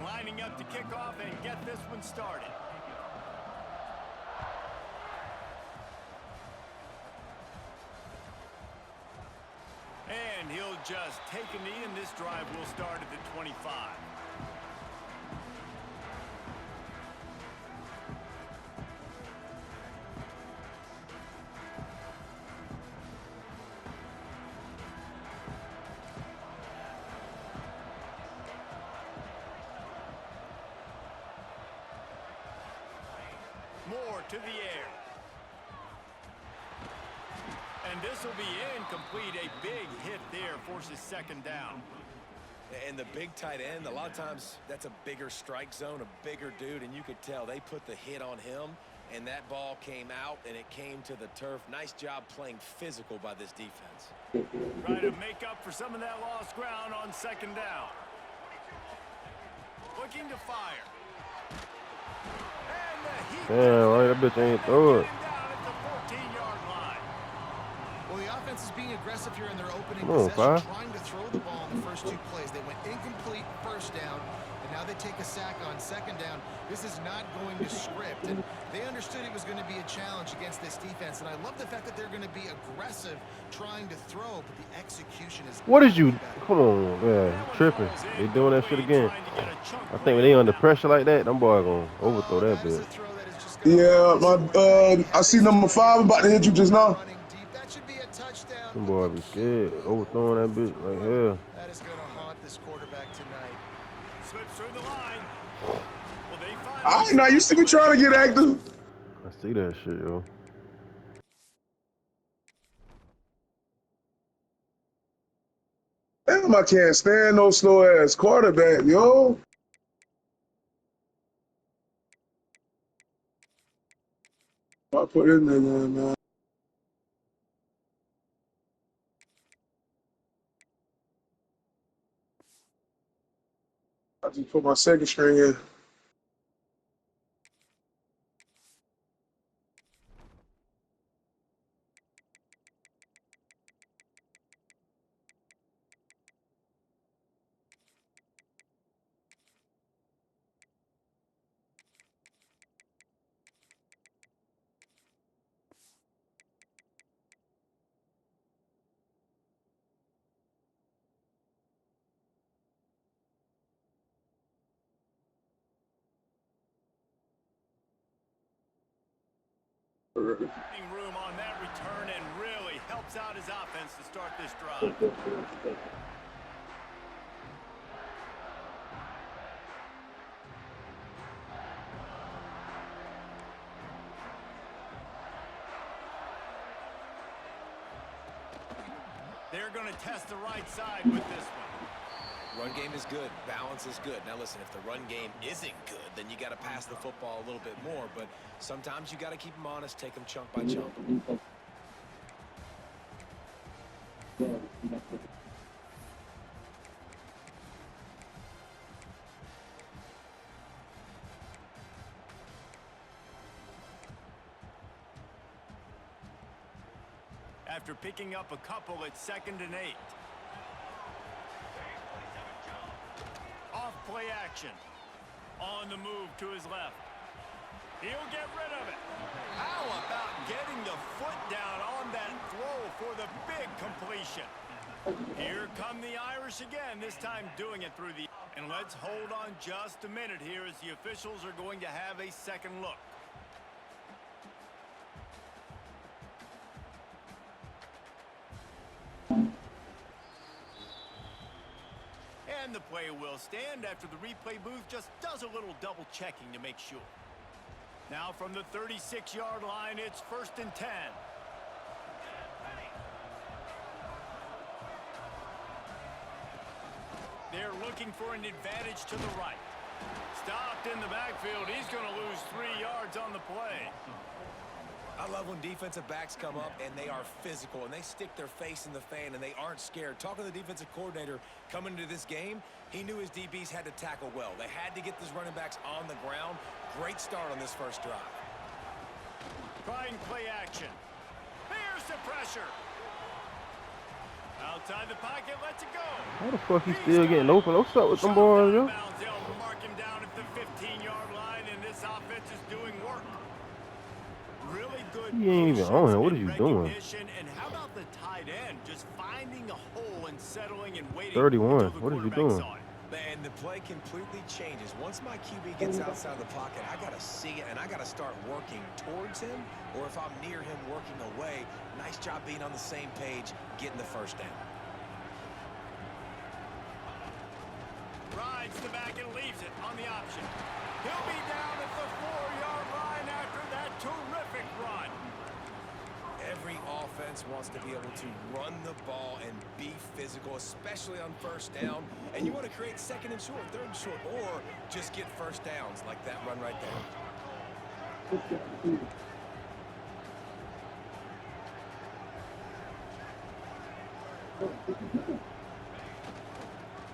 lining up to kick off and get this one started. And he'll just take a knee, and this drive will start at the 25. Moore to the air. And this will be incomplete. A big hit there forces second down. And the big tight end, a lot of times that's a bigger strike zone, a bigger dude, and you could tell they put the hit on him, and that ball came out, and it came to the turf. Nice job playing physical by this defense. Try to make up for some of that lost ground on second down. Looking to fire. Damn, right, that bitch ain't throw it. Well, the offense is being aggressive here in their opening possession, trying to throw the ball in the first two plays. They went incomplete first down, and now they take a sack on second down. This is not going to script, and they understood it was going to be a challenge against this defense, and I love the fact that they're going to be aggressive trying to throw, but the execution is... What is you? Come on, man, you tripping. They doing that shit again. I think when they under pressure like that, them boys gonna overthrow that bitch. Yeah, I see number 5 about to hit you just now. Them boys be scared, overthrowing that bitch like hell. That is going to haunt this quarterback tonight. Slips through the line. Well, they I know you see me trying to get active. I see that shit, yo. Damn, I can't stand no slow ass quarterback, yo. I put in there, man. I just put my second string in. room on that return and really helps out his offense to start this drive. They're going to test the right side with this one. Run game is good. Balance is good. Now, listen, if the run game isn't good, then you got to pass the football a little bit more. But sometimes you got to keep them honest, take them chunk by chunk. After picking up a couple, it's 2nd and 8. Off play action. On the move to his left. He'll get rid of it. How about getting the foot down on that throw for the big completion? Here come the Irish again, this time doing it through the... And let's hold on just a minute here as the officials are going to have a second look. And the play will stand after the replay booth just does a little double checking to make sure. Now from the 36-yard line, it's 1st and 10. They're looking for an advantage to the right. Stopped in the backfield. He's going to lose 3 yards on the play. I love when defensive backs come up and they are physical and they stick their face in the fan and they aren't scared. Talking to the defensive coordinator coming into this game, he knew his DBs had to tackle well. They had to get these running backs on the ground. Great start on this first drive. Trying play action. There's the pressure. Outside the pocket, lets it go. How the fuck he still getting open? What's up with them boys, yo? Mark him down. He ain't even on him. What are you doing? And how about the tight end just finding a hole and settling and waiting 31. until the What is he quarterback doing? saw it? And the play completely changes. Once my QB gets outside of the pocket, I got to see it, and I got to start working towards him, or if I'm near him working away, nice job being on the same page, getting the first down. Rides the back and leaves it on the option. He'll be down at the 4-yard line after that terrific run. Every offense wants to be able to run the ball and be physical, especially on first down. And you want to create second and short, third and short, or just get first downs like that run right there.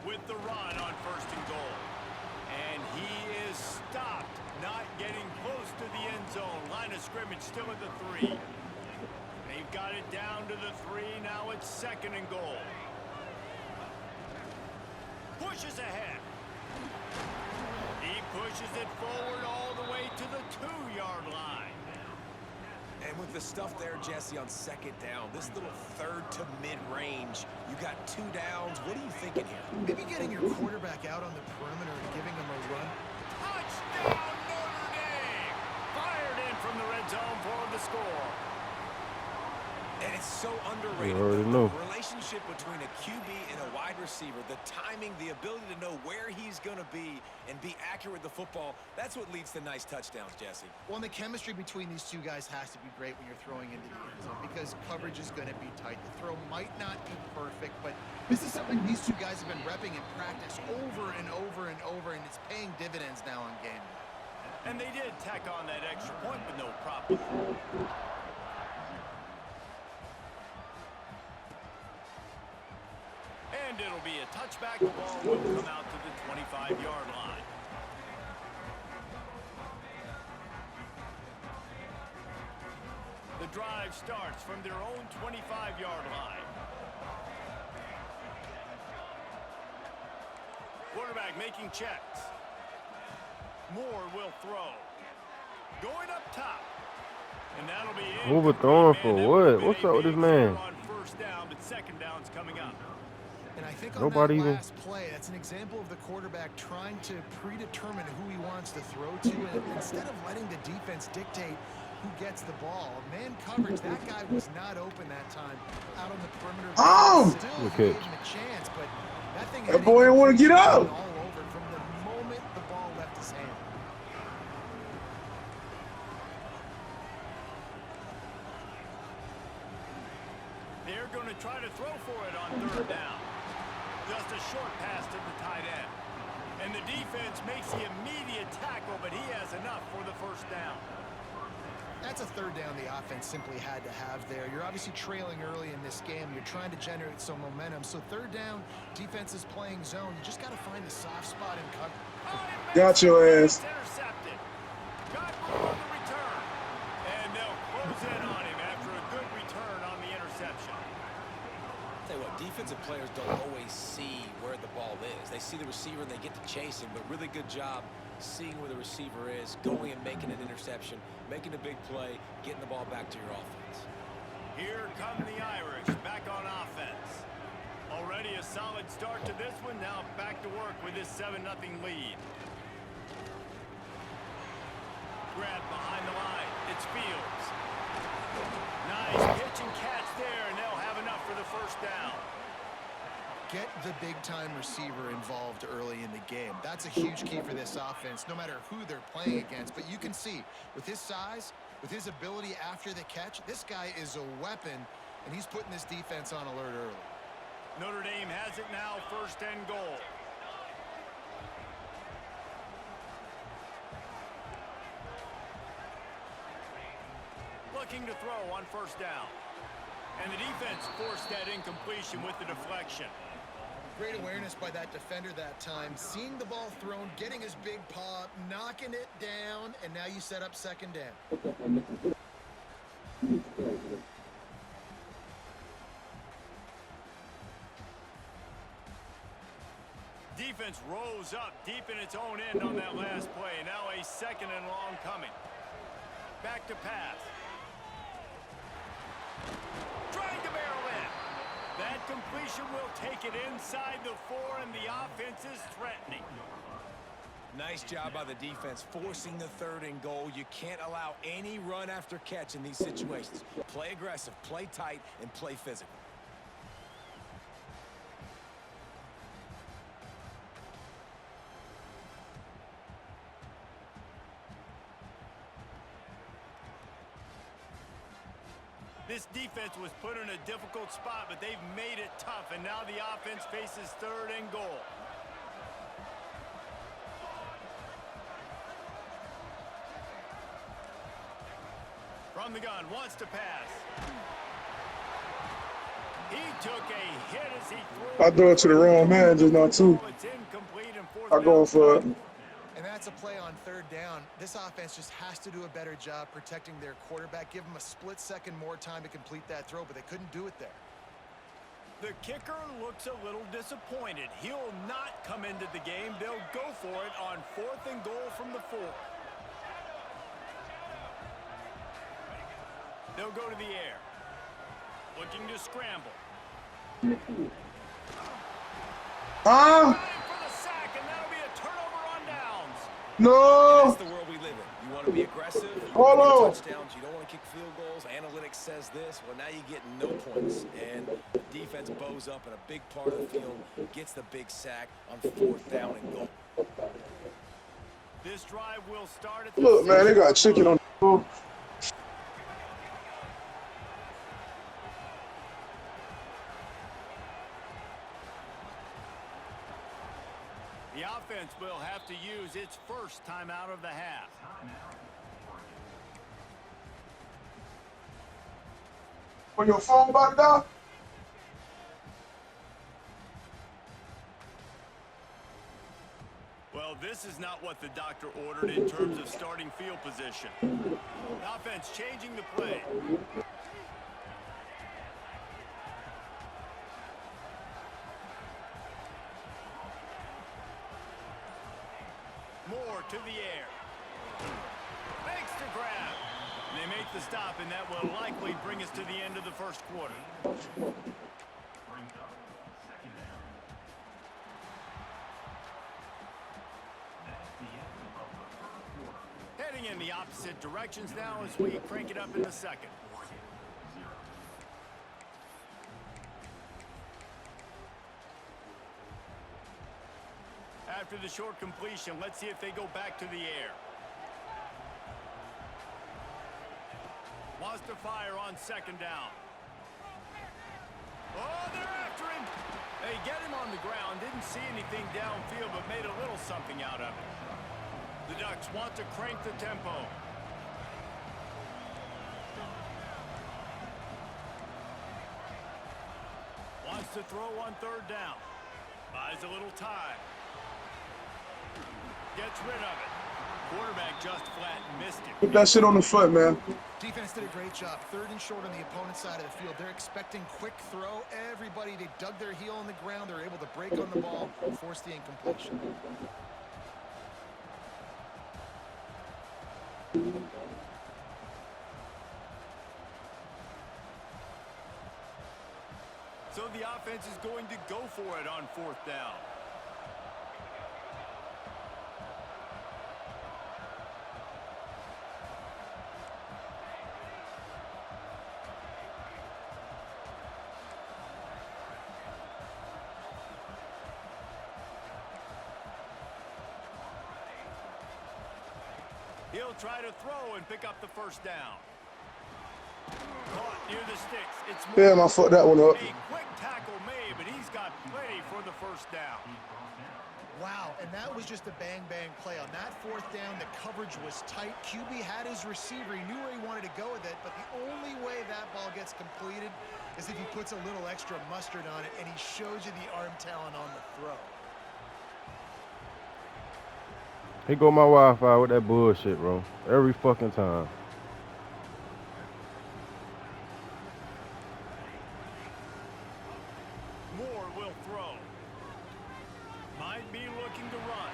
With the run on first and goal. And he is stopped, not getting close to the end zone. Line of scrimmage still at the 3. They've got it down to the 3. Now it's second and goal. Pushes ahead. He pushes it forward all the way to the 2-yard line. And with the stuff there, Jesse, on second down, this little third to mid-range, you got 2 downs. What are you thinking here? Maybe getting your quarterback out on the perimeter and giving him a run. Touchdown, Notre Dame! Fired in from the red zone for the score. And it's so underrated. You already know. The relationship between a QB and a wide receiver, the timing, the ability to know where he's going to be and be accurate with the football, that's what leads to nice touchdowns, Jesse. Well, and the chemistry between these two guys has to be great when you're throwing into the end zone because coverage is going to be tight. The throw might not be perfect, but this is something these two guys have been repping in practice over and over and over, and it's paying dividends now on game day. And they did tack on that extra point, but no problem. And it'll be a touchback. The ball will come out to the 25-yard line. The drive starts from their own 25-yard line. Quarterback making checks. Moore will throw. Going up top. And that'll be it. Overthrowing for what? What's up with this man? On first down, but second down's coming up. And I think on Nobody that even last play, that's an example of the quarterback trying to predetermine who he wants to throw to, and instead of letting the defense dictate who gets the ball. Man coverage, that guy was not open that time out on the perimeter. Oh! Still Good gave catch. him a chance, but that thing That boy didn't want to get up. all over from the moment the ball left his hand. They're going to try to throw for it on third down. Just a short pass to the tight end. And the defense makes the immediate tackle, but he has enough for the first down. That's a third down the offense simply had to have there. You're obviously trailing early in this game. You're trying to generate some momentum. So third down, defense is playing zone. You just got to find the soft spot and cover. Got your ass. Intercepted. Got room on the return. And they'll close in on him after a good return on the interception. Tell you what, defensive players don't always see where the ball is. They see the receiver and they get to chase him, but really good job seeing where the receiver is, going and making an interception, making a big play, getting the ball back to your offense. Here come the Irish, back on offense. Already a solid start to this one, now back to work with this 7-0 lead. Grab behind the line, it's Fields. Nice pitch and catch there, and they'll have enough for the first down. Get the big-time receiver involved early in the game. That's a huge key for this offense, no matter who they're playing against. But you can see, with his size, with his ability after the catch, this guy is a weapon, and he's putting this defense on alert early. Notre Dame has it now, first and goal. Looking to throw on first down. And the defense forced that incompletion with the deflection. Great awareness by that defender that time. Seeing the ball thrown, getting his big paw, knocking it down, and now you set up second down. Defense rose up deep in its own end on that last play. Now a second and long coming. Back to pass. completion will take it inside the 4, and the offense is threatening. Nice job by the defense forcing the 3rd and goal. You can't allow any run after catch in these situations. Play aggressive, play tight, and play physical. This defense was put in a difficult spot, but they've made it tough, and now the offense faces 3rd and goal. From the gun, wants to pass. He took a hit as he threw. I threw it to the wrong man just now too. It's incomplete and 4th I go for it. And that's a play on 3rd down. This offense just has to do a better job protecting their quarterback. Give them a split second more time to complete that throw, but they couldn't do it there. The kicker looks a little disappointed. He'll not come into the game. They'll go for it on 4th and goal from the 4. They'll go to the air. Looking to scramble. Ah! For the sack, and that'll be a turnover on downs. No! That's the world we live in. You want to be aggressive, you Hold want on. touchdowns, you don't want to kick field goals. Analytics says this. Well, now you get no points, and the defense bows up, and a big part of the field gets the big sack on 4th down and goal. This drive will start at the Look, man, they got chicken on the floor. The offense will have to use its first timeout of the half. On your phone about it now? Well, this is not what the doctor ordered in terms of starting field position. The offense changing the play. Moore to the air. Makes the grab. They make the stop, and that will likely bring us to the end of the 1st quarter. Heading in the opposite directions now as we crank it up in the 2nd. After the short completion, let's see if they go back to the air. Wants to fire on 2nd down. Oh, they're after him. They get him on the ground. Didn't see anything downfield, but made a little something out of it. The Ducks want to crank the tempo. Wants to throw on 3rd down. Buys a little time. Gets rid of it. Quarterback just flat missed it. Put that shit on the foot, man. Defense did a great job. 3rd and short on the opponent's side of the field. They're expecting quick throw. Everybody, they dug their heel on the ground. They're able to break on the ball and force the incompletion. So the offense is going to go for it on 4th down. He'll try to throw and pick up the 1st down. Caught near the sticks. It's Damn, I fucked that one up. a quick tackle made, but he's got plenty for the 1st down. Wow, and that was just a bang-bang play. On that 4th down, the coverage was tight. QB had his receiver. He knew where he wanted to go with it, but the only way that ball gets completed is if he puts a little extra mustard on it, and he shows you the arm talent on the throw. Here go my Wi-Fi with that bullshit, bro. Every fucking time. Moore will throw. Might be looking to run.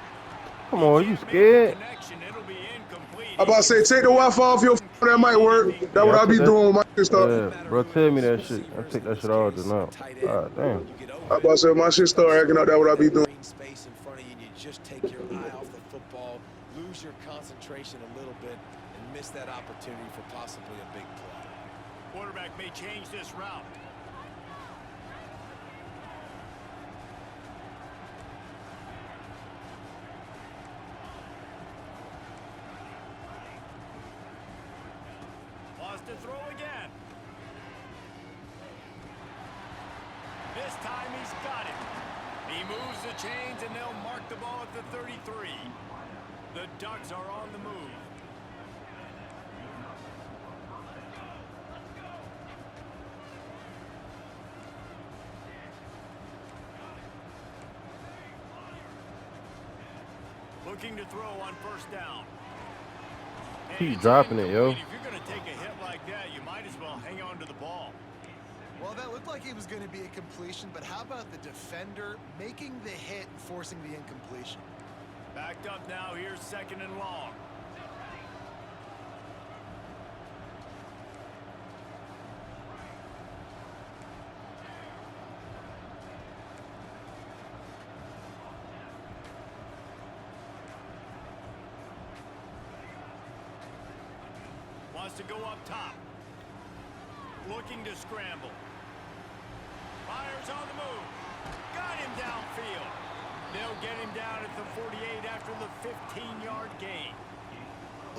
Come on, you Can't make the scared? connection. It'll be incomplete. I'm about to say, take the Wi-Fi off your That might work. That's what Yeah, I I took be that. doing with my shit start. Yeah, bro, tell me that shit. I take that shit all just now. God damn. I about to say my shit start acting out. That's what I be doing. Green space in front of you, and you just take your eye off the football, lose your concentration a little bit, and miss that opportunity for possibly a big play. Quarterback may change this route. Wants to throw again. This time he's got it. He moves the chains and they'll mark the ball at the 33. The Ducks are on the move. Looking to throw on first down. Keep dropping it, yo. If you're going to take a hit like that, you might as well hang on to the ball. Well, that looked like it was going to be a completion, but how about the defender making the hit and forcing the incompletion? Backed up now, here's second and long. Wants to go up top. Looking to scramble. Fires on the move. Got him downfield. They'll get him down at the 48 after the 15-yard gain.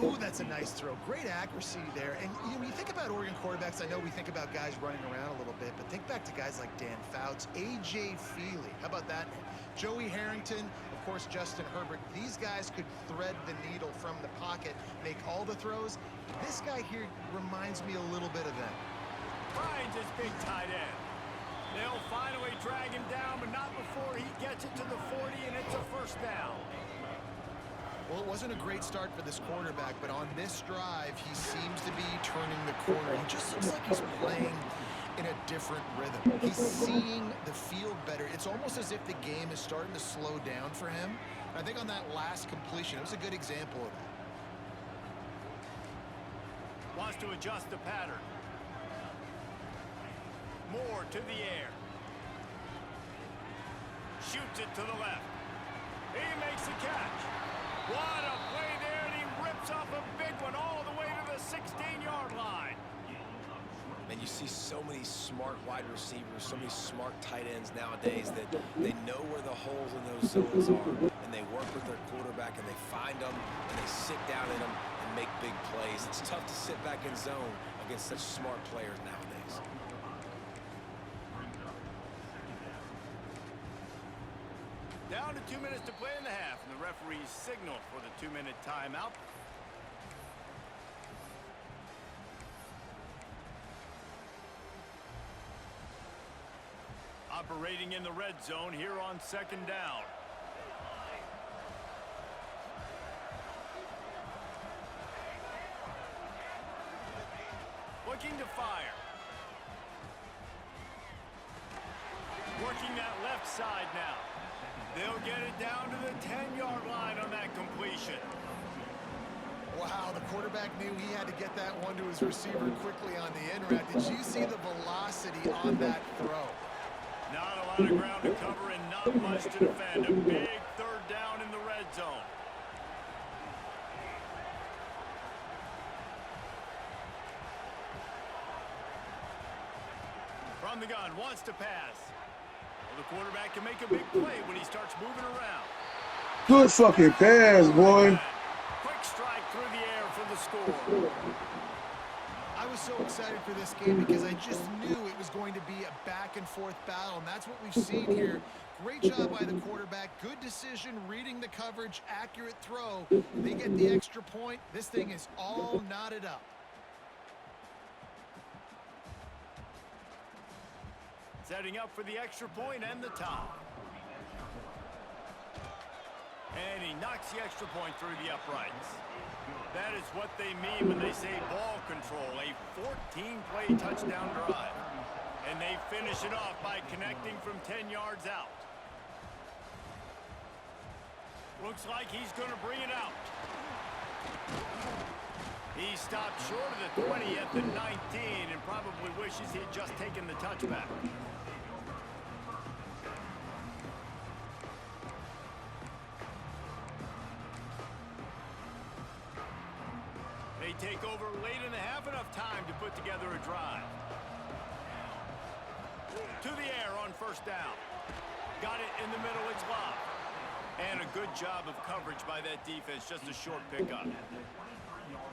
Ooh, that's a nice throw. Great accuracy there. And when you think about Oregon quarterbacks, I know we think about guys running around a little bit, but think back to guys like Dan Fouts, A.J. Feely. How about that? Joey Harrington, of course, Justin Herbert. These guys could thread the needle from the pocket, make all the throws. This guy here reminds me a little bit of them. Finds his big tight end. They'll finally drag him down, but not before he gets it to the 40, and it's a first down. Well, it wasn't a great start for this quarterback, but on this drive, he seems to be turning the corner. He just looks like he's playing in a different rhythm. He's seeing the field better. It's almost as if the game is starting to slow down for him. I think on that last completion, it was a good example of that. Wants to adjust the pattern. Moore to the air. Shoots it to the left. He makes the catch. What a play there, and he rips off a big one all the way to the 16-yard line. And you see so many smart wide receivers, so many smart tight ends nowadays that they know where the holes in those zones are, and they work with their quarterback, and they find them, and they sit down in them and make big plays. It's tough to sit back in zone against such smart players nowadays. Down to 2 minutes to play in the half, and the referees signal for the 2-minute timeout. Operating in the red zone here on second down. Looking to fire. Working that left side now. They'll get it down to the 10-yard line on that completion. Wow, the quarterback knew he had to get that one to his receiver quickly on the in route. Did you see the velocity on that throw? Not a lot of ground to cover and not much to defend. A big third down in the red zone. From the gun, wants to pass. Well, the quarterback can make a big play when he starts moving around. Good fucking pass, boy. Quick strike through the air for the score. I was so excited for this game because I just knew it was going to be a back-and-forth battle, and that's what we've seen here. Great job by the quarterback. Good decision, reading the coverage, accurate throw. They get the extra point. This thing is all knotted up. Setting up for the extra point and the tie. And he knocks the extra point through the uprights. That is what they mean when they say ball control. A 14-play touchdown drive. And they finish it off by connecting from 10 yards out. Looks like he's going to bring it out. He stopped short of the 20 at the 19 and probably wishes he had just taken the touchback. They take over late in the half, enough time to put together a drive. To the air on first down. Got it in the middle, it's Love. And a good job of coverage by that defense, just a short pickup.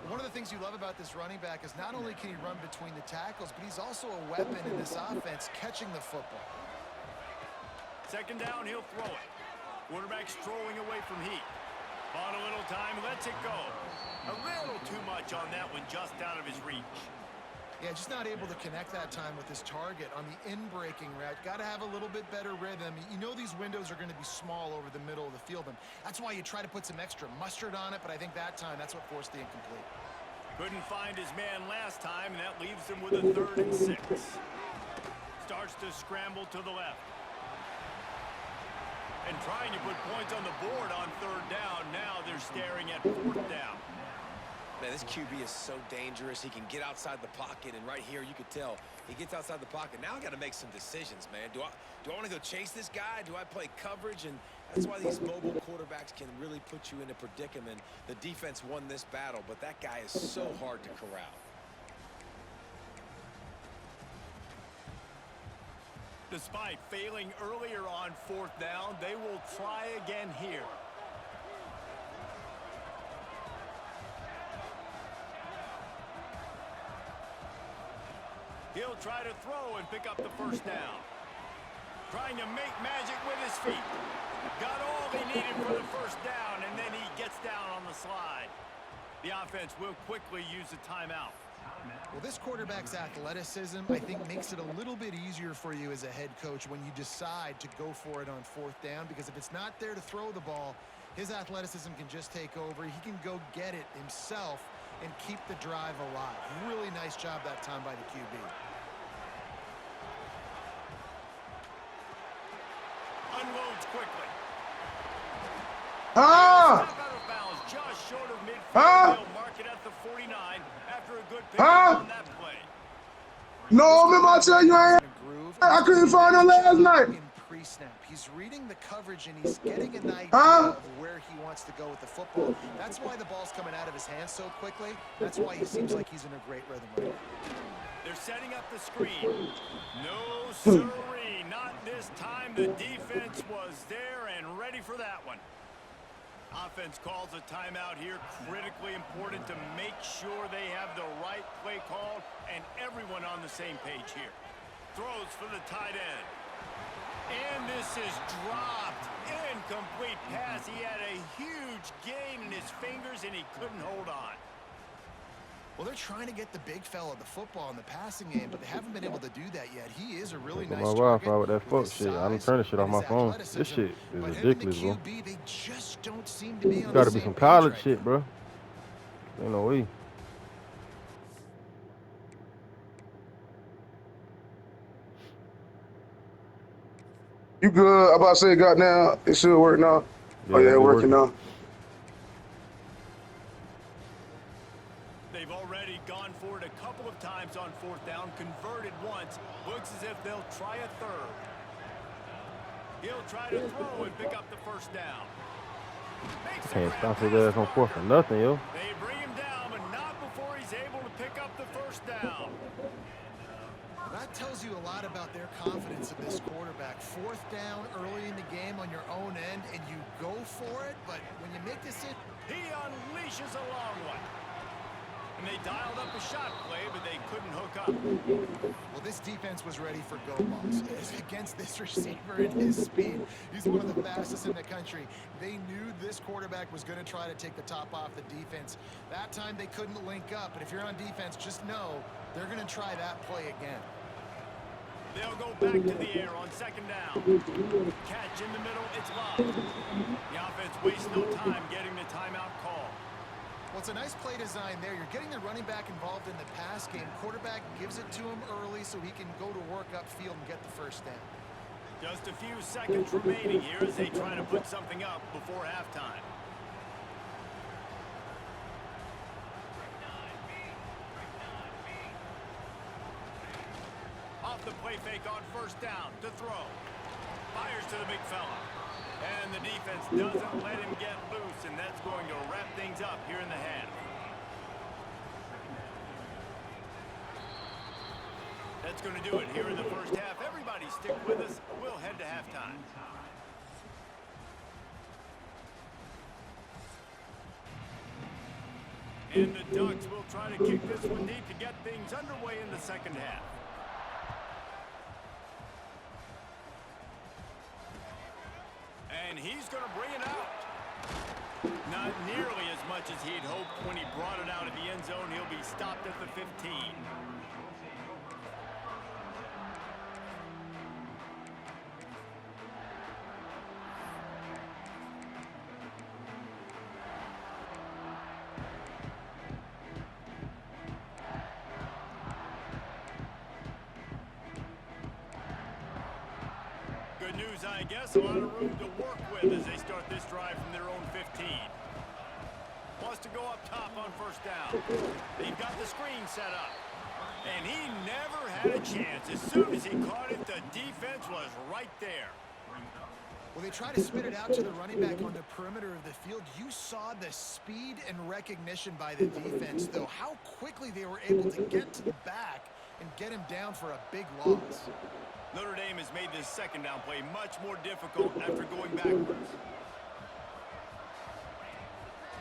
One of the things you love about this running back is not only can he run between the tackles, but he's also a weapon in this offense, catching the football. Second down, he'll throw it. Quarterback strolling away from Heat. On a little time, lets it go. A little too much on that one, just out of his reach. Yeah, just not able to connect that time with his target on the in-breaking route. Got to have a little bit better rhythm. You know these windows are going to be small over the middle of the field, and that's why you try to put some extra mustard on it, but I think that time, that's what forced the incomplete. Couldn't find his man last time, and that leaves him with a 3rd and 6. Starts to scramble to the left. And trying to put points on the board on 3rd down. Now they're staring at 4th down. Man, this QB is so dangerous. He can get outside the pocket, and right here you could tell he gets outside the pocket. Now I got to make some decisions, man. Do I want to go chase this guy? Do I play coverage? And that's why these mobile quarterbacks can really put you in a predicament. The defense won this battle, but that guy is so hard to corral. Despite failing earlier on 4th down, they will try again here. He'll try to throw and pick up the 1st down. Trying to make magic with his feet. Got all they needed for the 1st down, and then he gets down on the slide. The offense will quickly use a timeout. Well, this quarterback's athleticism, I think, makes it a little bit easier for you as a head coach when you decide to go for it on 4th down, because if it's not there to throw the ball, his athleticism can just take over. He can go get it himself and keep the drive alive. Really nice job that time by the QB. Unloads quickly. Ah! Step out of bounds, just short of midfield. Ah! He'll mark it at the 49 after a good pick Ah! on that play. No, remember I tell you I couldn't find him last night. In pre-snap, he's reading the coverage and he's getting an idea Huh? of where he wants to go with the football. That's why the ball's coming out of his hands so quickly. That's why he seems like he's in a great rhythm right now. They're setting up the screen. No siree, not this time. The defense was there and ready for that one. Offense calls a timeout here. Critically important to make sure they have the right play called and everyone on the same page here. Throws for the tight end. And this is dropped. Incomplete pass. He had a huge gain in his fingers and he couldn't hold on. Well, they're trying to get the big fella the football in the passing game, but they haven't been able to do that yet. He is a really nice My target Wi-Fi with that fuck his shit. I done size turned the shit off and my his phone. athleticism. This shit is But him and ridiculous, the bro. QB, they just don't seem to be on Gotta the be same some page college right shit, now. bro. Ain't no way. You good? I'm about to say it got now. It should work now. Oh yeah, it it working now. They've already gone for it a couple of times on 4th down, converted once. Looks as if they'll try a 3rd. He'll try to throw and pick up the 1st down. Makes a Can't grab stop his past ass the on 4th or marker. nothing, yo. They bring him down, but not before he's able to pick up the 1st down. That tells you a lot about their confidence of this quarterback. 4th down early in the game on your own end, and you go for it, but when you make this in, He unleashes a long one. And they dialed up a shot play, but they couldn't hook up. well, this defense was ready for go balls. Against this receiver and his speed, he's one of the fastest in the country. They knew this quarterback was going to try to take the top off the defense. That time they couldn't link up, but if you're on defense, just know they're going to try that play again. They'll go back to the air on 2nd down. Catch in the middle, it's Love. The offense wastes no time getting the timeout call. Well, it's a nice play design there. You're getting the running back involved in the pass game. Quarterback gives it to him early so he can go to work upfield and get the 1st down. Just a few seconds remaining here as they try to put something up before halftime. the play fake on first down to throw. Fires to the big fella. And the defense doesn't let him get loose, and that's going to wrap things up here in the half. That's going to do it here in the first half. Everybody stick with us. We'll head to halftime. And the Ducks will try to kick this one deep to get things underway in the second half. And he's going to bring it out. Not nearly as much as he'd hoped when he brought it out of the end zone. He'll be stopped at the 15. Good news, I guess. A lot of room to work with as they start this drive from their own 15. Wants to go up top on first down. They've got the screen set up. And he never had a chance. As soon as he caught it, the defense was right there. Well, they try to spit it out to the running back on the perimeter of the field. You saw the speed and recognition by the defense, though, how quickly they were able to get to the back and get him down for a big loss. Notre Dame has made this second down play much more difficult after going backwards.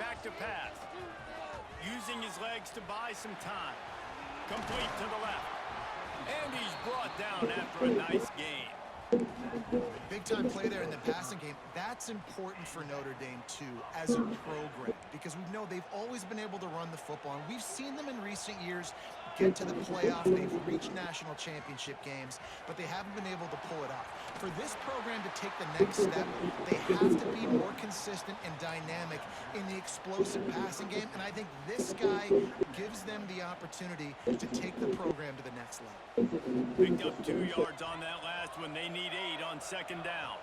Back to pass. Using his legs to buy some time. Complete to the left. And he's brought down after a nice gain. Big-time play there in the passing game. That's important for Notre Dame, too, as a program, because we know they've always been able to run the football, and we've seen them in recent years get to the playoff. They've reached national championship games, but they haven't been able to pull it off. For this program to take the next step, they have to be more consistent and dynamic in the explosive passing game, and I think this guy gives them the opportunity to take the program to the next level. Picked up 2 yards on that last one. They need 8 on second down.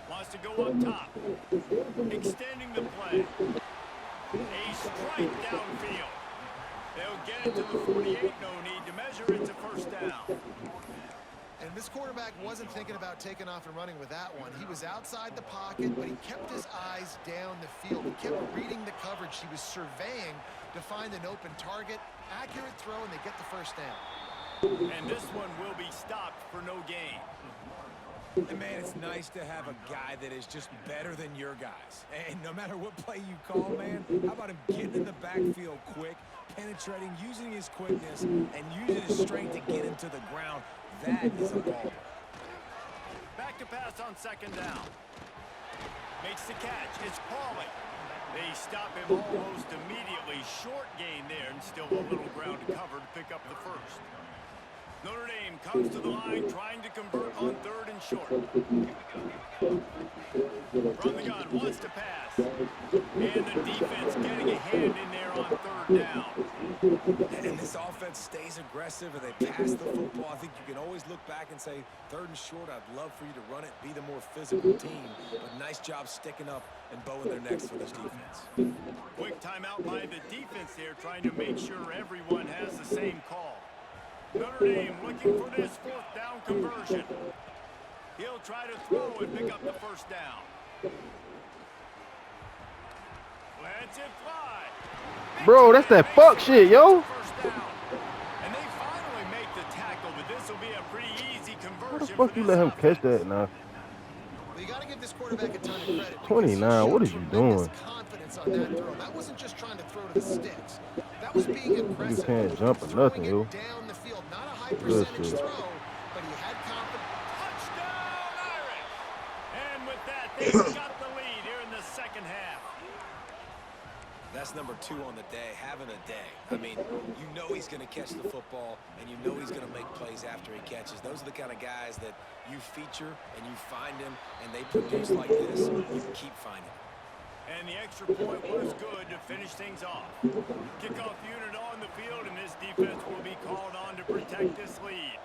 Wants to go up top. Extending the play. A strike downfield. They'll get it to the 48. No need to measure. It's a first down. And this quarterback wasn't thinking about taking off and running with that one. He was outside the pocket, but he kept his eyes down the field. He kept reading the coverage. He was surveying to find an open target. Accurate throw, and they get the first down. And this one will be stopped for no gain. And man, it's nice to have a guy that is just better than your guys. And no matter what play you call, man, how about him getting in the backfield quick, penetrating, using his quickness, and using his strength to get into the ground. That is a ball. Back to pass on second down. Makes the catch. It's Pauly. They stop him almost immediately. Short gain there, and still a little ground to cover to pick up the first. Notre Dame comes to the line, trying to convert on third and short. From the gun, wants to pass. And the defense getting a hand in there on third down. And this offense stays aggressive, and they pass the football. I think you can always look back and say, third and short, I'd love for you to run it, be the more physical team. But nice job sticking up and bowing their necks for this defense. Quick timeout by the defense there, trying to make sure everyone has the same call. Notre Dame looking for this fourth down conversion. He'll try to throw and pick up the first down. Lets it fly. Bro, that's that fuck shit, yo. First down. And they finally make the tackle, but this will be a pretty easy conversion. How the fuck you let him catch that now? Well, you got to give this quarterback a ton of credit. 29, what is you doing? Confidence on that throw. That wasn't just trying to throw to the sticks. That was being aggressive. You can't jump or nothing, yo. Down the field, not a high percentage throw, but he had confidence. Touchdown, Irish! And with that, they've got the lead here in the second half. That's number 2 on the day, having a day. I mean, you know he's going to catch the football, and you know he's going to make plays after he catches. Those are the kind of guys that you feature, and you find them, and they produce like this. You keep finding them. And the extra point was good to finish things off. Kickoff unit on the field, and this defense will be called on to protect this lead.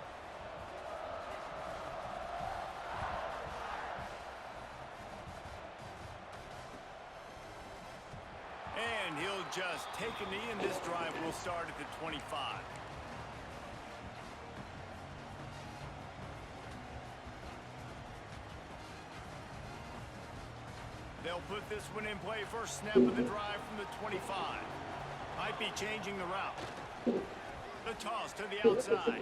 And he'll just take a knee, and this drive will start at the 25. They'll put this one in play. First snap of the drive from the 25. Might be changing the route. The toss to the outside.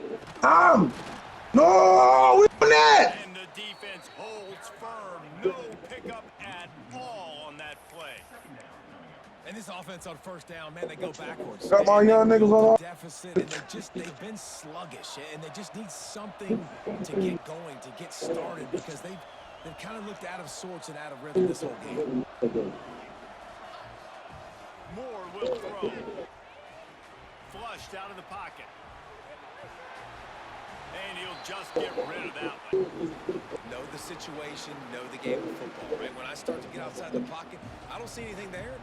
No, we won that. And the defense holds firm. No pickup at all on that play. And this offense on first down, man, they go backwards. Got my young niggas on. Deficit, and they've been sluggish, and they just need something to get going, to get started, because they've kind of looked out of sorts and out of rhythm this whole game. Moore will throw. Flushed out of the pocket. And he'll just get rid of that one. Know the situation, know the game of football, right? When I start to get outside the pocket, I don't see anything there.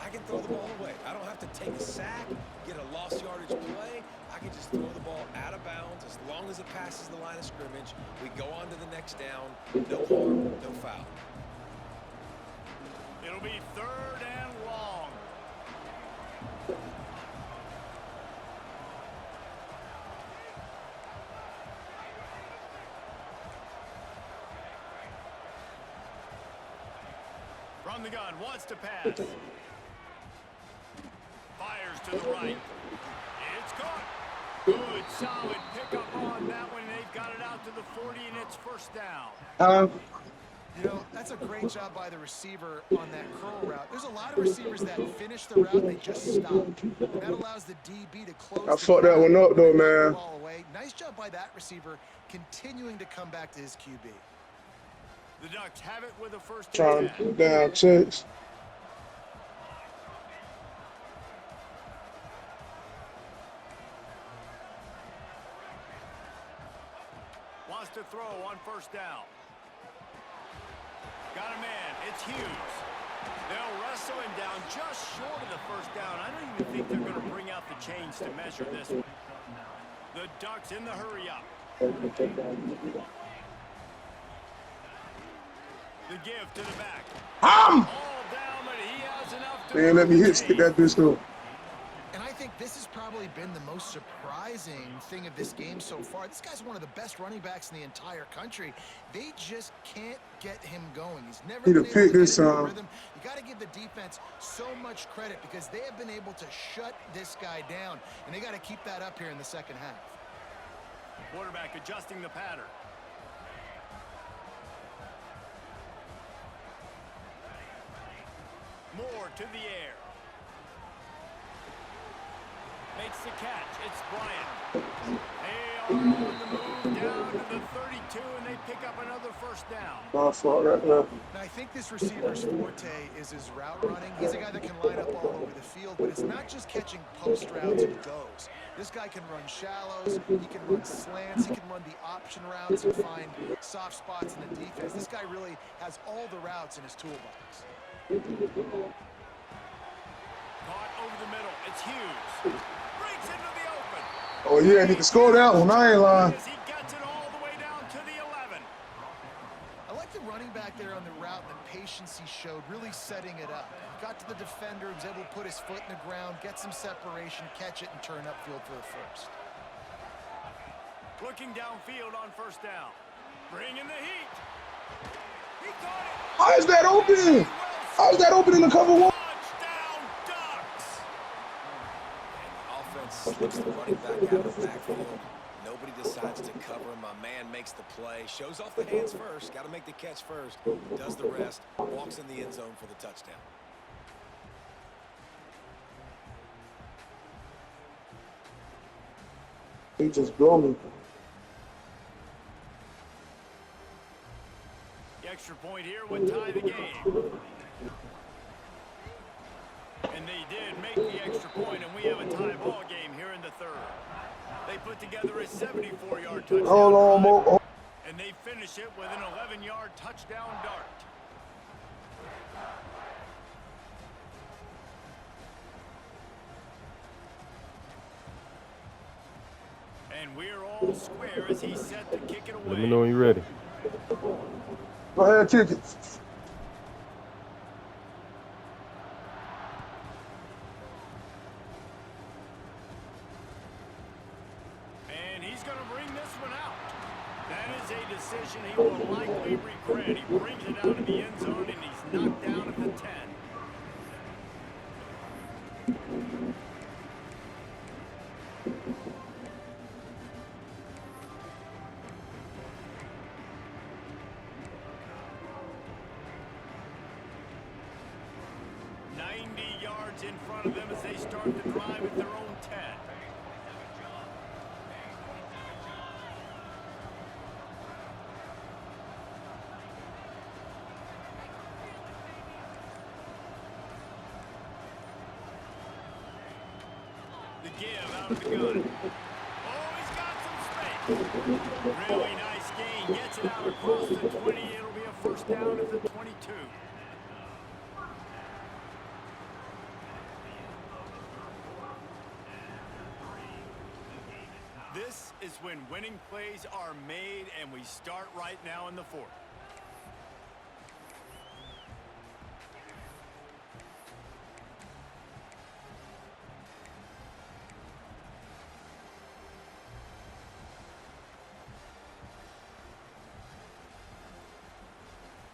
I can throw the ball away. I don't have to take a sack, get a lost yardage play. I can just throw the ball out of bounds as long as it passes the line of scrimmage. We go on to the next down. No harm, no foul. It'll be 3rd and long. From the gun, wants to pass. Fires to the right. It's caught. Good, solid pickup on that one. They've got it out to the 40, and it's first down. You know, that's a great job by the receiver on that curl route. There's a lot of receivers that finish the route, they just stop. And that allows the DB to close. I fucked that one up though, man. Ball away. Nice job by that receiver, continuing to come back to his QB. The Ducks have it with a first Trying and to 10. put down checks. Wants to throw on first down. Got a man. It's Hughes. They'll wrestle him down just short of the first down. I don't even think they're going to bring out the chains to measure this one. The Ducks in the hurry up. The give to the back. All down, but he has enough to Man, let me hit skip that bitch though. And I think this has probably been the most surprising thing of this game so far. This guy's one of the best running backs in the entire country. They just can't get him going. He's never Need been to able pick to this get into time. rhythm. You got to give the defense so much credit because they have been able to shut this guy down, and they got to keep that up here in the second half. Quarterback adjusting the pattern. Moore to the air. Makes the catch. It's Bryant. They are on the move down to the 32, and they pick up another first down. My fault right there. Now, I think this receiver's forte is his route running. He's a guy that can line up all over the field, but it's not just catching post routes and goes. This guy can run shallows, he can run slants, he can run the option routes and find soft spots in the defense. This guy really has all the routes in his toolbox. Caught over the middle. It's Hughes. Breaks into the open. Oh yeah, he can score that one. I ain't lying. As he gets it all the way down to the 11. I like the running back there on the route and the patience he showed, really setting it up. Got to the defender, was able to put his foot in the ground, get some separation, catch it, and turn upfield for the first. Looking downfield on first down. Bringing the heat. He caught it. How is that open? How is that open in the cover one? Touchdown, Ducks. And the offense slips the running back out of the backfield. Nobody decides to cover him. My man makes the play. Shows off the hands first. Got to make the catch first. Does the rest. Walks in the end zone for the touchdown. He just blew me. The extra point here would tie the game. And they did make the extra point, and we have a tie ball game here in the third. They put together a 74-yard touchdown Hold on, drive, Mo. and they finish it with an 11-yard touchdown dart. And we're all square as he's set to kick it away. Let me know when you're ready. Go ahead, kick it. a decision he will likely regret. He brings it out of the end zone, and he's knocked down at the 10. In front of them as they start the drive at their own 10. The give out of the gun. Oh, he's got some space. Really nice gain. Gets it out across the 20. It'll be a first down at the 22. This is when winning plays are made, and we start right now in the fourth.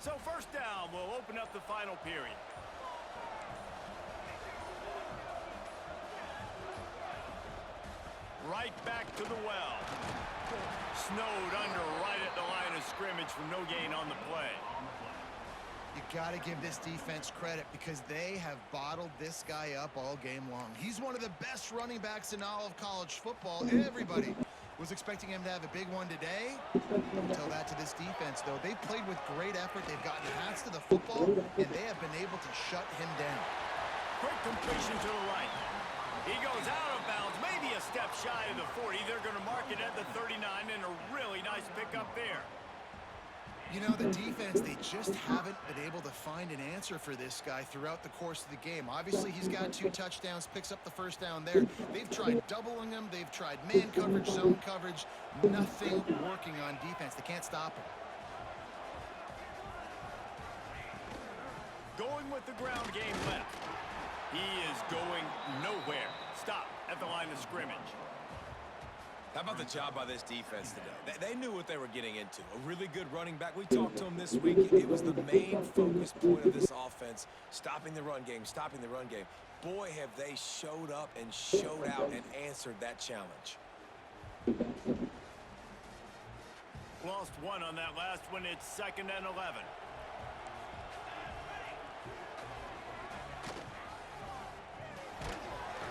So first down will open up the final period. Right back to the well. Snowed under right at the line of scrimmage for no gain on the play. You got to give this defense credit because they have bottled this guy up all game long. He's one of the best running backs in all of college football. Everybody was expecting him to have a big one today. Tell that to this defense, though. They've played with great effort. They've gotten hands to the football, and they have been able to shut him down. Quick completion to the right. He goes out of bounds, maybe a step shy of the 40. They're going to mark it at the 39, and a really nice pickup there. You know, the defense, they just haven't been able to find an answer for this guy throughout the course of the game. Obviously, he's got 2 touchdowns, picks up the first down there. They've tried doubling him. They've tried man coverage, zone coverage. Nothing working on defense. They can't stop him. Going with the ground game left. He is going nowhere. Stop at the line of scrimmage. How about the job by this defense today? They knew what they were getting into. A really good running back. We talked to him this week. It was the main focus point of this offense, stopping the run game, stopping the run game. Boy, have they showed up and showed out and answered that challenge. Lost one on that last one. It's 2nd and 11.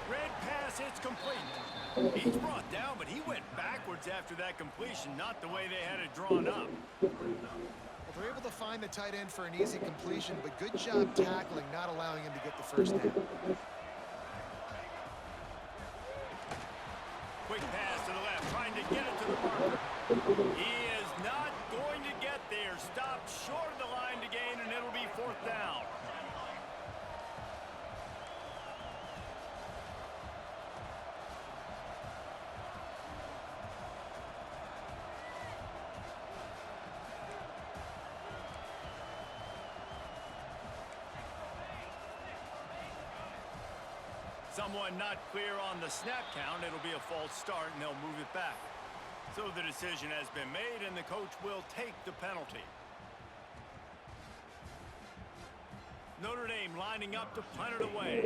Red pass, it's complete. He's brought down, but he went backwards after that completion, not the way they had it drawn up. Well, they're able to find the tight end for an easy completion, but good job tackling, not allowing him to get the first down. Quick pass to the left, trying to get it to the marker. He is not going to get there. Stopped short of the line to gain, and it'll be 4th down. Someone not clear on the snap count. It'll be a false start, and they'll move it back. So the decision has been made, and the coach will take the penalty. Notre Dame lining up to punt it away.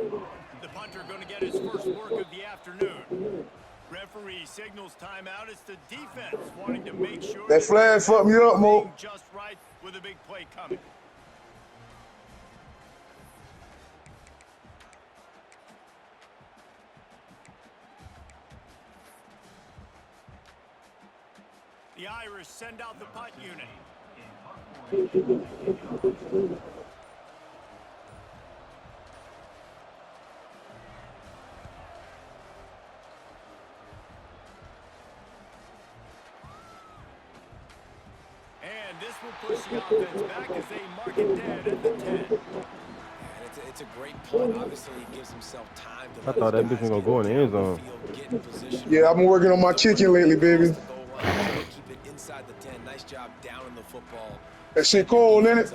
The punter going to get his first work of the afternoon. Referee signals timeout. It's the defense wanting to make sure That flag fucked me up, Mo. just right with a big play coming. The Irish send out the punt unit. And this will push the offense back as they mark it dead at the 10. It's a great punt. Obviously, he gives himself time to I thought that bitch was gonna go in the end zone. Yeah, I've been working on my kicking lately, baby. Keep it inside the 10. Nice job down in the football. That shit cold, ain't it?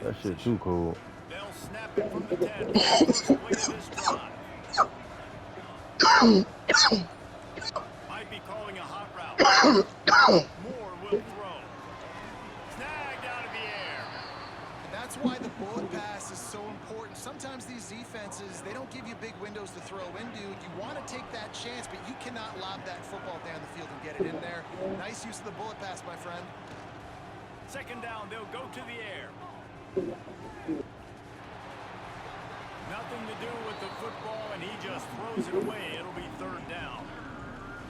That shit too cold. They'll snap it from the 10. First play of this drive. Might be calling a hot route. Moore will throw. defenses, they don't give you big windows to throw into. You want to take that chance, but you cannot lob that football down the field and get it in there. Nice use of the bullet pass, my friend. Second down, they'll go to the air. Nothing to do with the football, and he just throws it away. It'll be third down.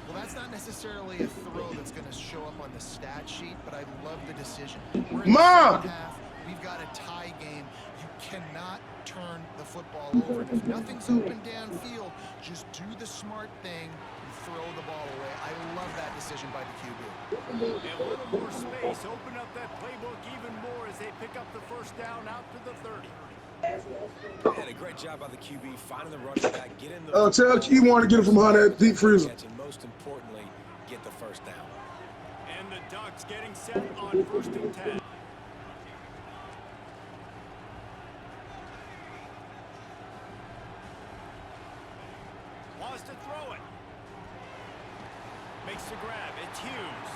Well, that's not necessarily a throw that's going to show up on the stat sheet, but I love the decision. We're in the second half. We've got a tie game. You cannot turn the football over. And if nothing's open downfield, just do the smart thing and throw the ball away. I love that decision by the QB. A little more space. Open up that playbook even more as they pick up the first down out to the 30. And a great job by the QB finding the running back, get in the Tell Key want to get it from behind that deep freezer. and most importantly, get the first down. And the Ducks getting set on 1st and 10. Wants to throw it. Makes the grab. It's Hughes.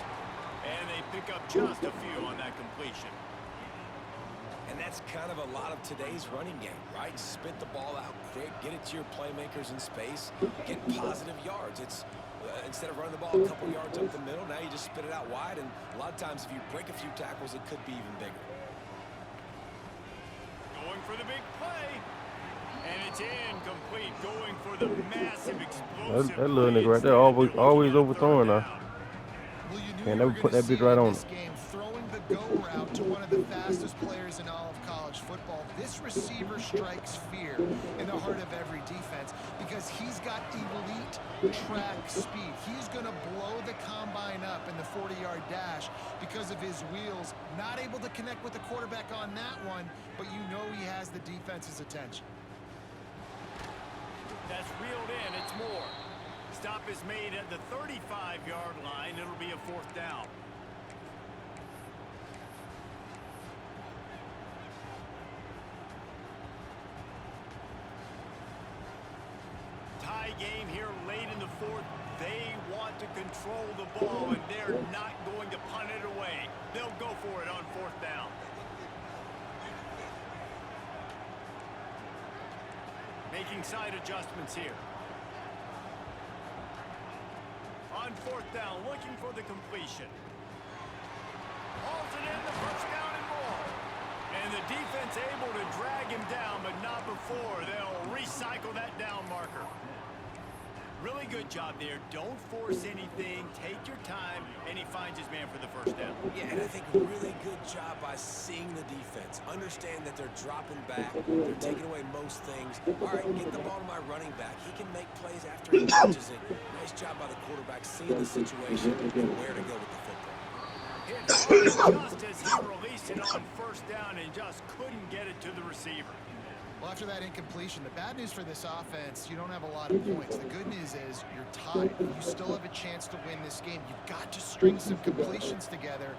And they pick up just a few on that completion. And that's kind of a lot of today's running game, right? Spit the ball out quick, get it to your playmakers in space, get positive yards. It's instead of running the ball a couple yards up the middle, now you just spit it out wide, and a lot of times if you break a few tackles, it could be even bigger. Going for the big play. And it's incomplete. Going for the massive explosive. That little nigga right there always overthrowing now. Well, you knew Can't you never were put gonna that bitch see right in on this game, throwing the go route to one of the fastest players in all of college football. This receiver strikes fear in the heart of every defense because he's got elite track speed. He's going to blow the combine up in the 40-yard dash because of his wheels. Not able to connect with the quarterback on that one, but you know he has the defense's attention. That's reeled in. It's more. Stop is made at the 35-yard line. It'll be a 4th down. Tie game here late in the 4th. They want to control the ball, and they're not going to punt it away. They'll go for it on 4th down. Making side adjustments here. On 4th down, looking for the completion. Hauls it in, the first down and more. And the defense able to drag him down, but not before. They'll recycle that down marker. Really good job there. Don't force anything. Take your time, and he finds his man for the first down. Yeah, and I think a really good job by seeing the defense. Understand that they're dropping back. They're taking away most things. All right, get the ball to my running back. He can make plays after he catches it. Nice job by the quarterback seeing the situation and where to go with the football. Hit hard just as he released it on 1st down and just couldn't get it to the receiver. Well, after that incompletion, the bad news for this offense, you don't have a lot of points. The good news is you're tied. You still have a chance to win this game. You've got to string some completions together,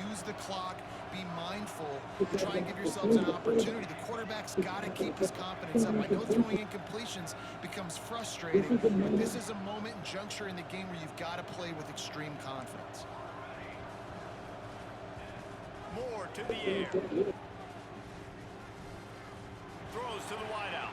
use the clock, be mindful, try and give yourselves an opportunity. The quarterback's got to keep his confidence up. I know throwing incompletions becomes frustrating, but this is a moment and juncture in the game where you've got to play with extreme confidence. More to the air. Throws to the wideout.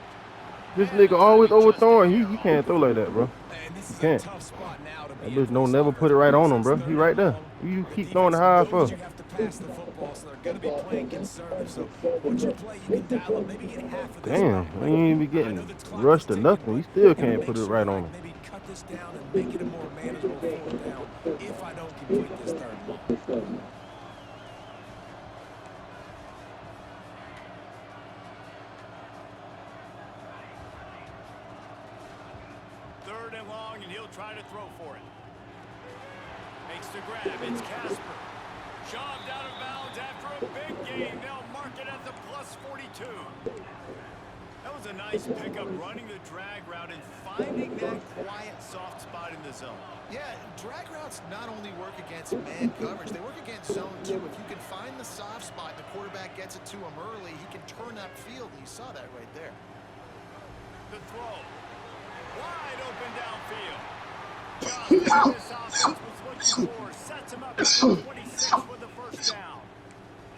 This nigga always overthrowing. He can't throw like that, bro. And this is Can't. a tough spot now to That be in. bitch don't never put it right on him, bro. He right there. You keep throwing the high for. You have to pass the football, so they're going to be playing conservative. So once you play, you can dial up, maybe get half of this. Damn, back. we ain't even be getting rushed or nothing. He still can't put it right on him. Maybe cut this down and make it a more manageable 4th down if I don't complete this 3rd one. Third and long, and he'll try to throw for it. Makes the grab. It's Casper. Shoved out of bounds after a big gain. They'll mark it at the plus 42. That was a nice pickup, running the drag route and finding that quiet, soft spot in the zone. Yeah, drag routes not only work against man coverage, they work against zone too. If you can find the soft spot and the quarterback gets it to him early, he can turn that field, and you saw that right there. The throw. Wide open downfield. Just as this offense was looking for. Sets him up at 26 with the first down.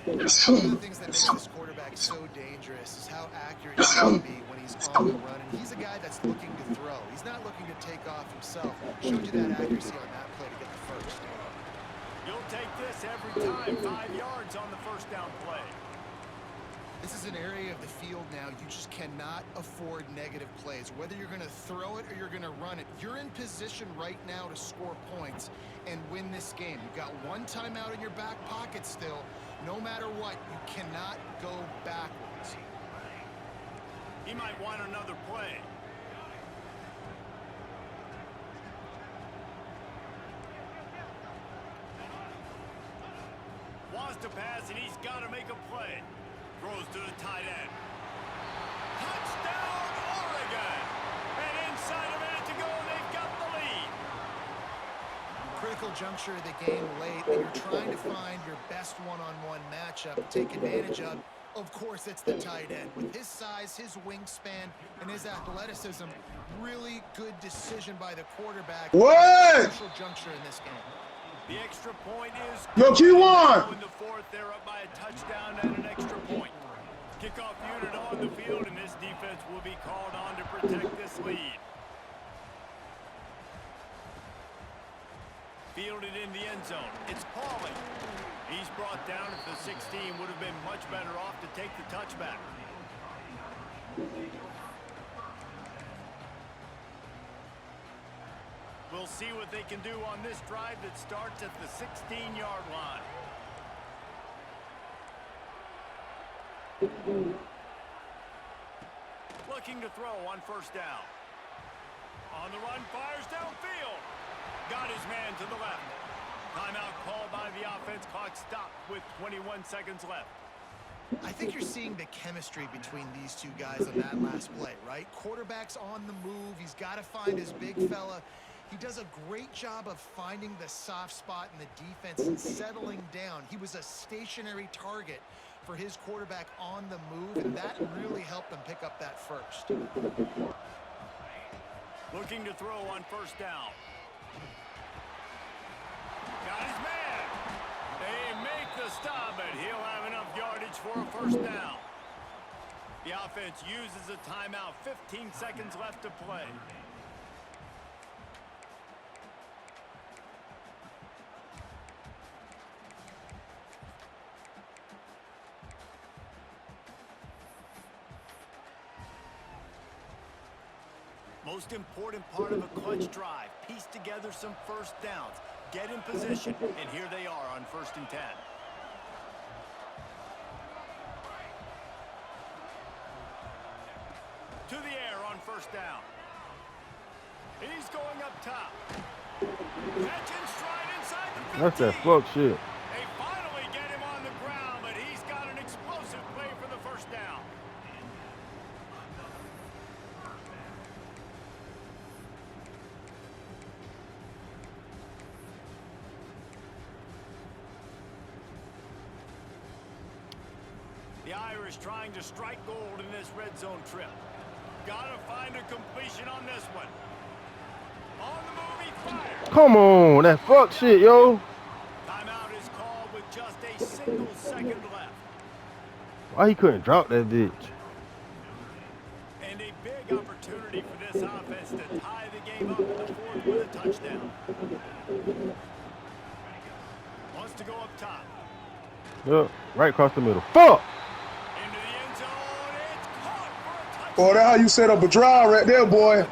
One of the things that makes this quarterback quarterback so dangerous is how accurate he can be when he's on the run. And he's a guy that's looking to throw. He's not looking to take off himself. Showed you that accuracy on that play to get the first. You'll take this every time. 5 yards on the first down play. This is an area of the field now you just cannot afford negative plays. Whether you're going to throw it or you're going to run it, you're in position right now to score points and win this game. You've got one timeout in your back pocket still. No matter what, you cannot go backwards. He might want another play. Wants to pass, and he's got to make a play. Throws to the tight end. Touchdown, Oregon! And inside a minute to go, they've got the lead. Critical juncture of the game late, and you're trying to find your best one-on-one matchup to take advantage of. Of course, it's the tight end. With his size, his wingspan, and his athleticism, really good decision by the quarterback. What? Crucial juncture in this game. The extra point is... Yo, Q1! In the fourth, they're up by a touchdown and an extra point. Kickoff unit on the field, and this defense will be called on to protect this lead. Fielded in the end zone. It's Pauly. He's brought down at the 16. Would have been much better off to take the touchback. We'll see what they can do on this drive that starts at the 16-yard line. Looking to throw on first down. On the run, fires downfield. Got his man to the left. Timeout called by the offense. Clock stopped with 21 seconds left. I think you're seeing the chemistry between these two guys on that last play, right? Quarterback's on the move. He's got to find his big fella. He does a great job of finding the soft spot in the defense and settling down. He was a stationary target for his quarterback on the move, and that really helped them pick up that first. Looking to throw on first down. Got his man. They make the stop, but he'll have enough yardage for a first down. The offense uses a timeout. 15 seconds left to play. Most important part of a clutch drive. Piece together some first downs. Get in position. And here they are on 1st and 10. To the air on first down. He's going up top. Catch and stride inside the 15. That's that fuck shit. They finally get him on the ground, but he's got an explosive play for the first down. The Irish trying to strike gold in this red zone trip. Gotta find a completion on this one. On the move, he fires. Come on, that fuck shit, yo. Timeout is called with just a single second left. Why he couldn't drop that bitch? And a big opportunity for this offense to tie the game up in the fourth with a touchdown. Wants to go up top. Yep, right across the middle. Fuck! Into the end zone. It's caught for a touchdown. Boy, that's how you set up a drive right there, boy. And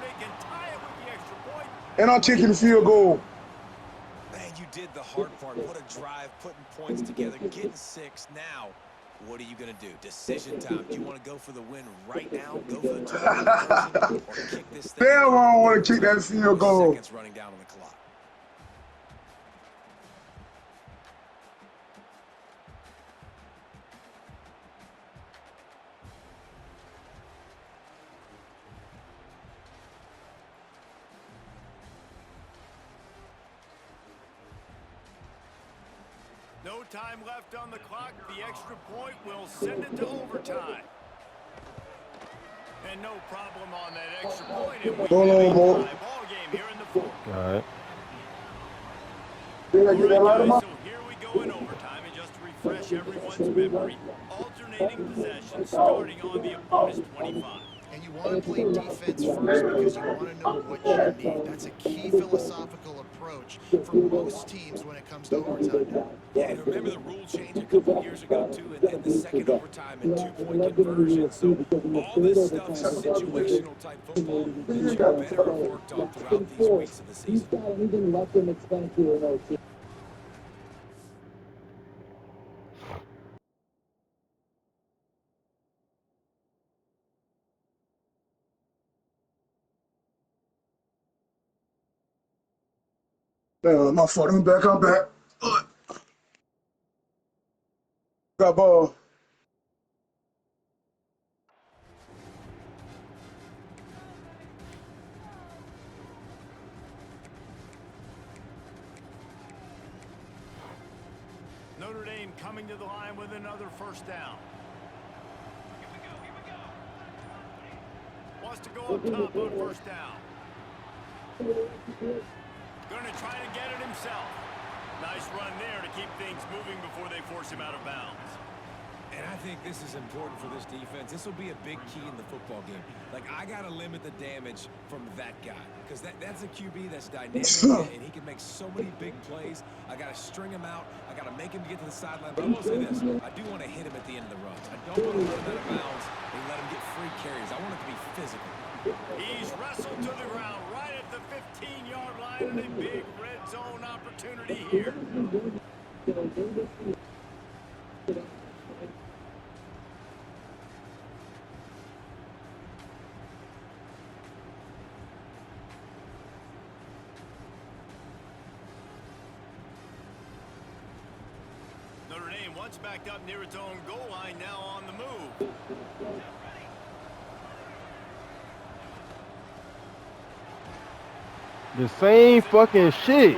they can tie it with the extra point. And I'm kicking the field goal. Man, you did the hard part. What a drive, putting points together, getting 6. Now, what are you going to do? Decision time. Do you want to go for the win right now? Go for the turnover or kick this thing? Damn, I don't want to kick that field goal. Seconds running down on the clock. No time left on the clock. The extra point will send it to overtime. And no problem on that extra point. And we Hold on, have Mo. a tie ball game here in the fourth. All right. Did I get that light All on? right, so here we go in overtime. And just to refresh everyone's memory, alternate dominating possession starting on the opponent's 25. And you want to play defense first because you want to know what you need. That's a key philosophical approach for most teams when it comes to overtime now. Yeah, and remember the rule change a couple of years ago, too, and the second overtime and two-point conversion. So all this stuff is situational type football that you better have worked on throughout these weeks of the season. My fault. I'm back. Got ball. Notre Dame coming to the line with another first down. Wants to go up top on first down. Going to try to get it himself. Nice run there to keep things moving before they force him out of bounds. And I think this is important for this defense. This will be a big key in the football game. Like, I got to limit the damage from that guy because that's a QB that's dynamic, and he can make so many big plays. I got to string him out. I got to make him get to the sideline. But I will say this. I do want to hit him at the end of the runs. I don't want to let him out of bounds and let him get free carries. I want it to be physical. He's wrestled to the ground right at the 15-yard line and a big red zone opportunity here. Notre Dame once backed up near its own goal line, now on the move. The same fucking shit.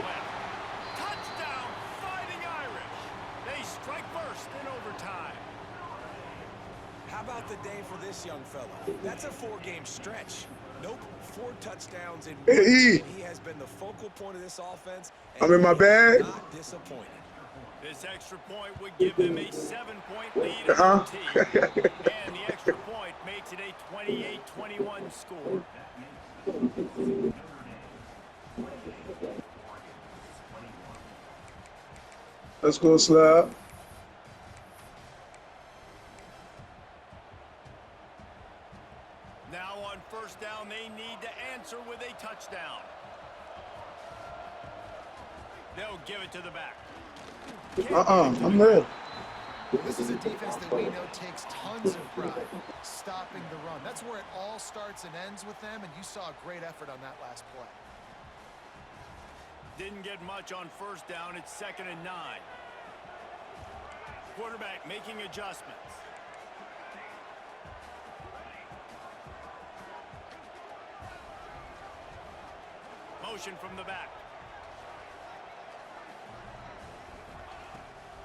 Touchdown, Fighting Irish. They strike first in overtime. How about the day for this young fella? That's a 4-game stretch. Nope, 4 touchdowns in one. Hey, He has been the focal point of this offense. I'm in my bag. Not disappointed. This extra point would give them a 7-point lead in Uh-huh. OT. And the extra point makes it a 28-21 score. Let's go, Slab. Now on first down, they need to answer with a touchdown. They'll give it to the back. I'm ready. This is a defense that we know takes tons of pride stopping the run. That's where it all starts and ends with them, and you saw a great effort on that last play. Didn't get much on first down. It's 2nd and 9. Quarterback making adjustments. Motion from the back.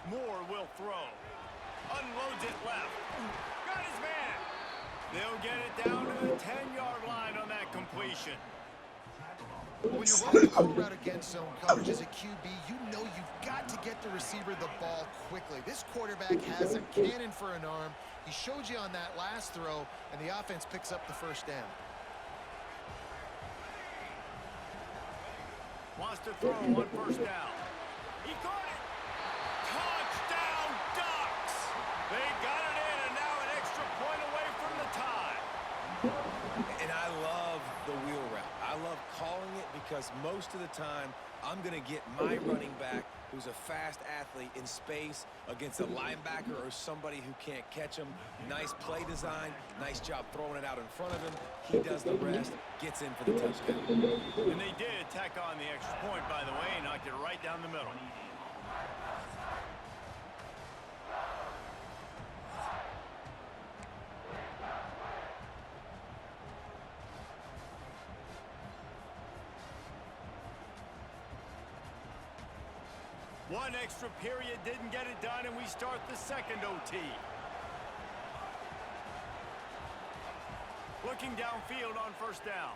Moore will throw. Unloads it left. Got his man. They'll get it down to the 10-yard line on that completion. When you're running a full route against zone coverage as a QB, you know you've got to get the receiver the ball quickly. This quarterback has a cannon for an arm. He showed you on that last throw, and the offense picks up the first down. Wants to throw on first down. He caught it. Touchdown, Ducks. They got it in, and now an extra point away from the tie. And I love the wheel route. I love calling it because most of the time I'm going to get my running back who's a fast athlete in space against a linebacker or somebody who can't catch him. Nice play design. Nice job throwing it out in front of him. He does the rest, gets in for the touchdown. And they did tack on the extra point, by the way, knocked it right down the middle. One extra period didn't get it done, and we start the second OT. Looking downfield on first down.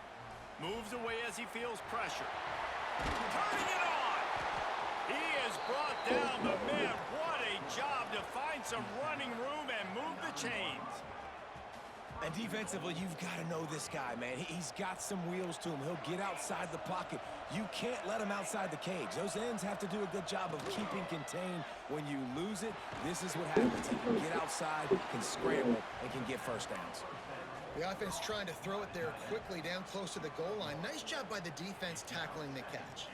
Moves away as he feels pressure. Turning it on. He has brought down the man. What a job to find some running room and move the And defensively, you've got to know this guy, man. He's got some wheels to him. He'll get outside the pocket. You can't let him outside the cage. Those ends have to do a good job of keeping contained. When you lose it, this is what happens. He can get outside, can scramble, and can get first downs. The offense trying to throw it there quickly down close to the goal line. Nice job by the defense tackling the catch.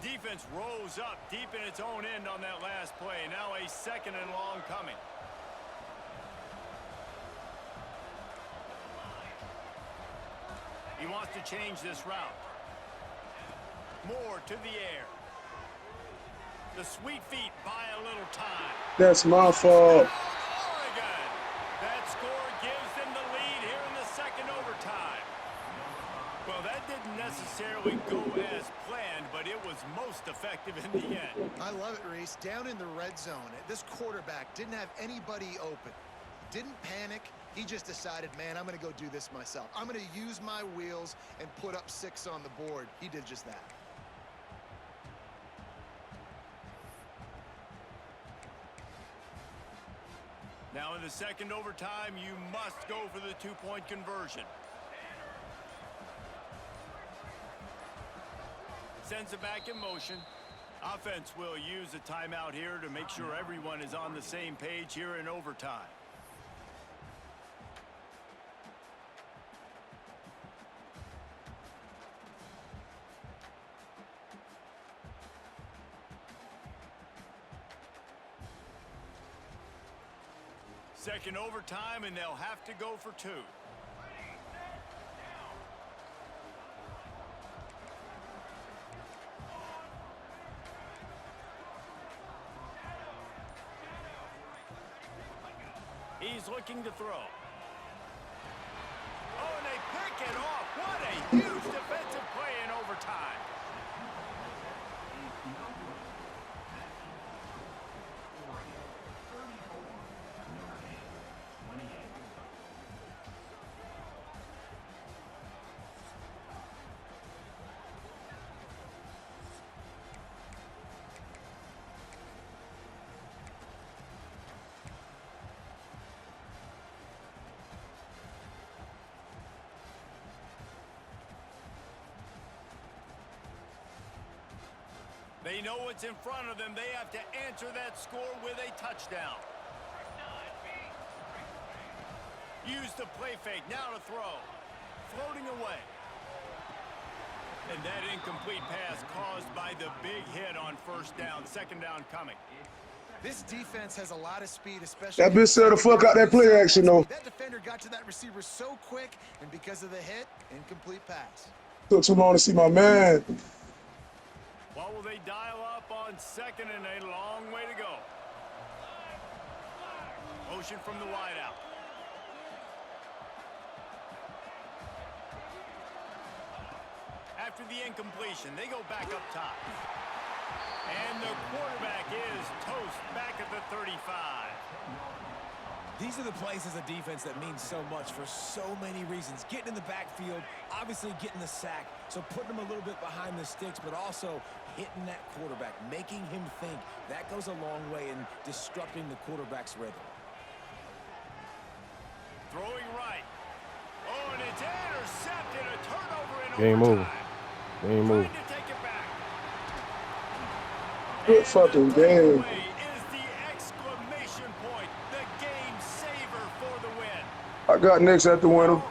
Defense rose up deep in its own end on that last play. Now a second and long coming. He wants to change this route. More to the air. The sweet feet buy a little time. That's my fault. Oregon. That score gives them the lead here in the second overtime. Well, that didn't necessarily go as planned, but it was most effective in the end. I love it, Reese. Down in the red zone, this quarterback didn't have anybody open. Didn't panic. He just decided, man, I'm going to go do this myself. I'm going to use my wheels and put up 6 on the board. He did just that. Now in the second overtime, you must go for the 2-point conversion. Sends it back in motion. Offense will use a timeout here to make sure everyone is on the same page here in overtime. Second overtime, and they'll have to go for 2. He's looking to throw. Oh, and they pick it off. What a huge defensive play in overtime. They know what's in front of them. They have to answer that score with a touchdown. Use the play fake. Now to throw. Floating away. And that incomplete pass caused by the big hit on first down. Second down coming. This defense has a lot of speed, especially... That bitch said the fuck out that play action, though. That defender got to that receiver so quick, and because of the hit, incomplete pass. Took too long to see my man. What will they dial up on second and a long way to go? Motion from the wideout. After the incompletion, they go back up top. And the quarterback is toast back at the 35. These are the plays as a defense that mean so much for so many reasons. Getting in the backfield, obviously getting the sack, so putting them a little bit behind the sticks, but also hitting that quarterback, making him think. That goes a long way in disrupting the quarterback's rhythm. Throwing right. Oh, and it's intercepted. A turnover in Game overtime. over. Game over. Trying to take it back. Good fucking game. Is the exclamation point, the game saver for the win. I got next at the winner.